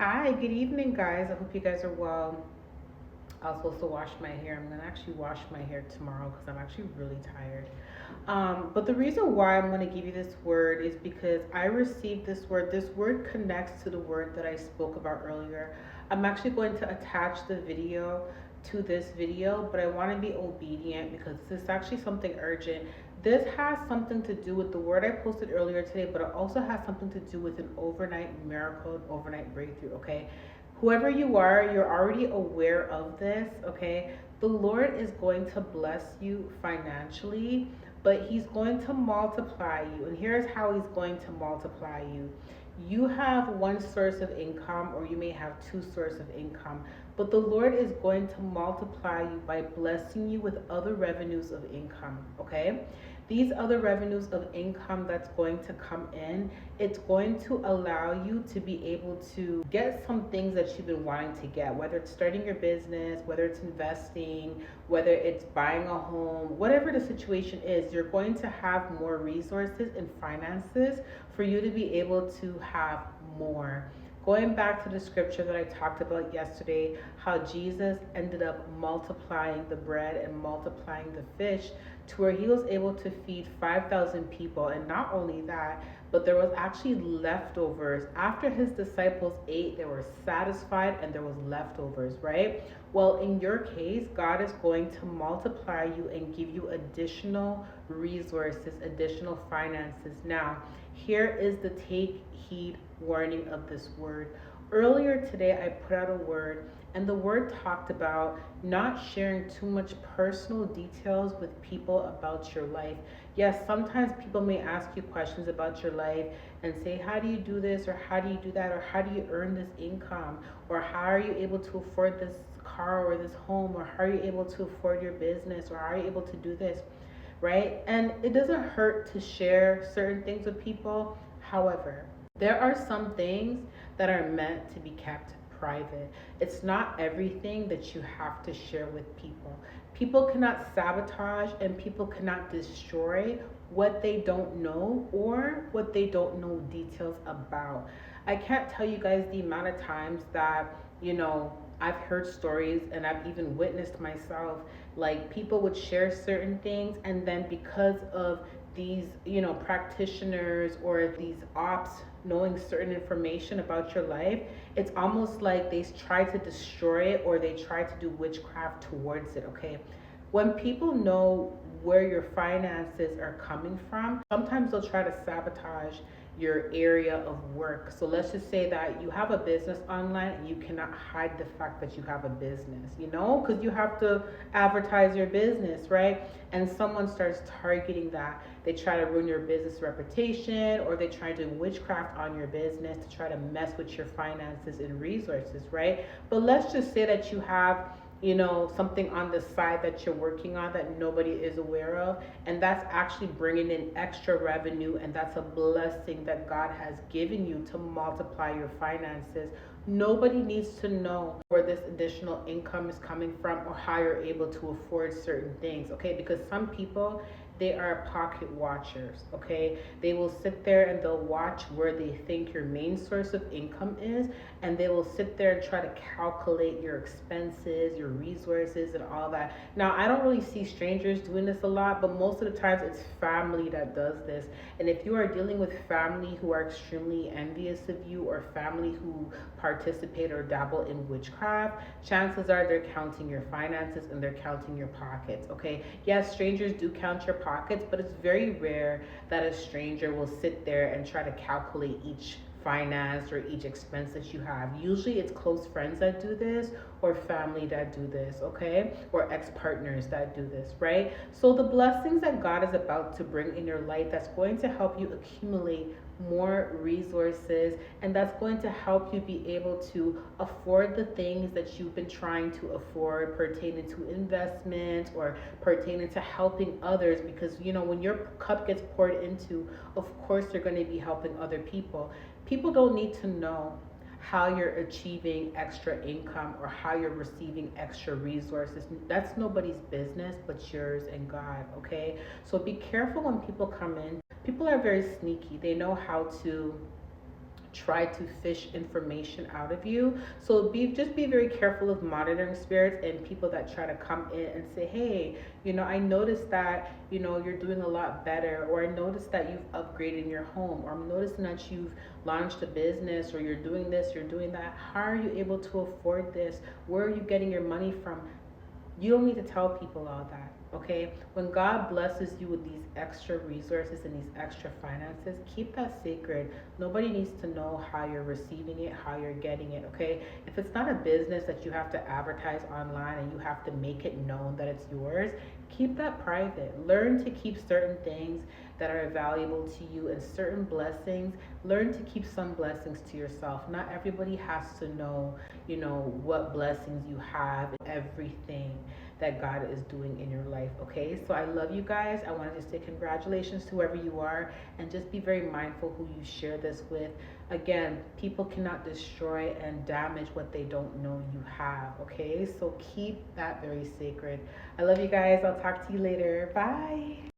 Hi, good evening, guys. I hope you guys are well. I was supposed to wash my hair. I'm gonna actually wash my hair tomorrow because I'm actually really tired. But the reason why I'm gonna give you this word is because I received this word. This word connects to the word that I spoke about earlier. I'm actually going to attach the video to this video, but I want to be obedient because this is actually something urgent. This has something to do with the word I posted earlier today, but it also has something to do with an overnight miracle, an overnight breakthrough, okay? Whoever you are, you're already aware of this, okay? The Lord is going to bless you financially, but He's going to multiply you. And here's how He's going to multiply you. You have one source of income, or you may have two sources of income, but the Lord is going to multiply you by blessing you with other revenues of income, okay? These other revenues of income that's going to come in, it's going to allow you to be able to get some things that you've been wanting to get, whether it's starting your business, whether it's investing, whether it's buying a home, whatever the situation is. You're going to have more resources and finances for you to be able to have more. Going back to the scripture that I talked about yesterday, how Jesus ended up multiplying the bread and multiplying the fish to where he was able to feed 5,000 people. And not only that, but there was actually leftovers. After his disciples ate, they were satisfied and there was leftovers, right? Well, in your case, God is going to multiply you and give you additional resources, additional finances. Now, here is the take heed warning of this word. Earlier today, I put out a word, and the word talked about not sharing too much personal details with people about your life. Yes, sometimes people may ask you questions about your life and say, how do you do this, or how do you do that, or how do you earn this income, or how are you able to afford this car or this home, or how are you able to afford your business, or how are you able to do this, right? And it doesn't hurt to share certain things with people. However, there are some things that are meant to be kept private. It's not everything that you have to share with people. People cannot sabotage and people cannot destroy what they don't know or what they don't know details about. I can't tell you guys the amount of times that, I've heard stories and I've even witnessed myself, like people would share certain things, and then because of these, practitioners or these ops knowing certain information about your life, it's almost like they try to destroy it or they try to do witchcraft towards it, okay? When people know where your finances are coming from, sometimes they'll try to sabotage your area of work. So let's just say that you have a business online and you cannot hide the fact that you have a business, because you have to advertise your business, right? And someone starts targeting that. They try to ruin your business reputation, or they try to do witchcraft on your business to try to mess with your finances and resources, right? But let's just say that you have something on the side that you're working on that nobody is aware of, and that's actually bringing in extra revenue, and that's a blessing that God has given you to multiply your finances. Nobody needs to know where this additional income is coming from or how you're able to afford certain things, okay? Because some people, they are pocket watchers, okay? They will sit there and they'll watch where they think your main source of income is, and they will sit there and try to calculate your expenses, your resources, and all that. Now, I don't really see strangers doing this a lot, but most of the times it's family that does this. And if you are dealing with family who are extremely envious of you, or family who participate or dabble in witchcraft, chances are they're counting your finances and they're counting your pockets, okay? Yes, strangers do count your pockets, but it's very rare that a stranger will sit there and try to calculate each finance or each expense that you have. Usually it's close friends that do this, or family that do this, okay? Or ex-partners that do this, right? So the blessings that God is about to bring in your life, that's going to help you accumulate more resources, and that's going to help you be able to afford the things that you've been trying to afford, pertaining to investment or pertaining to helping others. Because when your cup gets poured into, of course you're going to be helping other people. People don't need to know how you're achieving extra income or how you're receiving extra resources. That's nobody's business but yours and God, okay? So be careful when people come in. People are very sneaky. They know how to try to fish information out of you. So be very careful of monitoring spirits and people that try to come in and say, hey, I noticed that, you're doing a lot better, or I noticed that you've upgraded your home, or I'm noticing that you've launched a business, or you're doing this, you're doing that. How are you able to afford this? Where are you getting your money from? You don't need to tell people all that, okay? When God blesses you with these extra resources and these extra finances, keep that sacred. Nobody needs to know how you're receiving it, how you're getting it, okay? If it's not a business that you have to advertise online and you have to make it known that it's yours, keep that private. Learn to keep certain things that are valuable to you and certain blessings. Learn to keep some blessings to yourself. Not everybody has to know, what blessings you have and everything that God is doing in your life. Okay, so I love you guys. I want to just say congratulations to whoever you are, and just be very mindful who you share this with. Again, people cannot destroy and damage what they don't know you have. Okay, so keep that very sacred. I love you guys. I'll talk to you later. Bye.